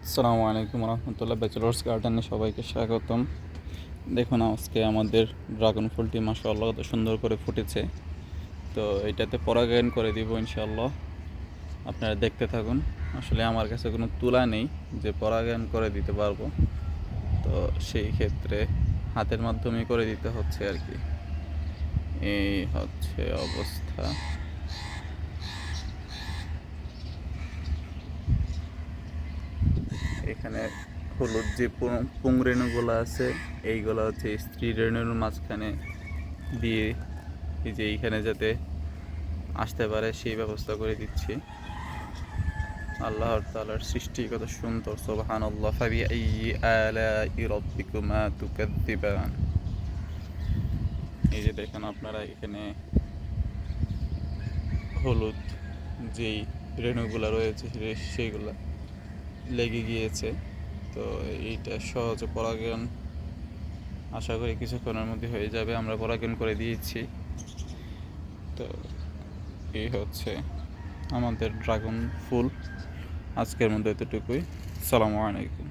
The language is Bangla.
আসসালামু আলাইকুম রহমতুল্লাহ। ব্যাচেলার্স গার্ডেনে সবাইকে স্বাগতম। দেখুন আজকে আমাদের ড্রাগন ফুলটি মাশাআল্লাহ কত সুন্দর করে ফুটেছে। তো এটাতে পরাগায়ন করে দিব ইনশাআল্লাহ, আপনারা দেখতে থাকুন। আসলে আমার কাছে কোনো তুলা নেই যে পরাগায়ন করে দিতে পারবো, তো সেই ক্ষেত্রে হাতের মাধ্যমে করে দিতে হচ্ছে আর কি। এই হচ্ছে অবস্থা। এখানে হলুদ যে পুং রেণুগুলো আছে, এইগুলো হচ্ছে স্ত্রী রেণুর মাঝখানে দিয়ে এই যে এইখানে যাতে আসতে পারে সেই ব্যবস্থা করে দিচ্ছি। আল্লাহর তাআলার সৃষ্টি কত সুন্দর, সুবহানাল্লাহ। ফাবিআইয়ি আলাই রাব্বিকুমা তুকাযযিবান। এই যে দেখেন আপনারা এখানে হলুদ যেই রেণুগুলা রয়েছে সেইগুলা লেগে গিয়েছে। তো এইটা সহজে পরাগায়ন আশা করি কিছুক্ষণের মধ্যে হয়ে যাবে। আমরা পরাগায়ন করে দিয়েছি। তো এই হচ্ছে আমাদের ড্রাগন ফুল। আজকের মধ্যে এতটুকুই। আসসালামু আলাইকুম।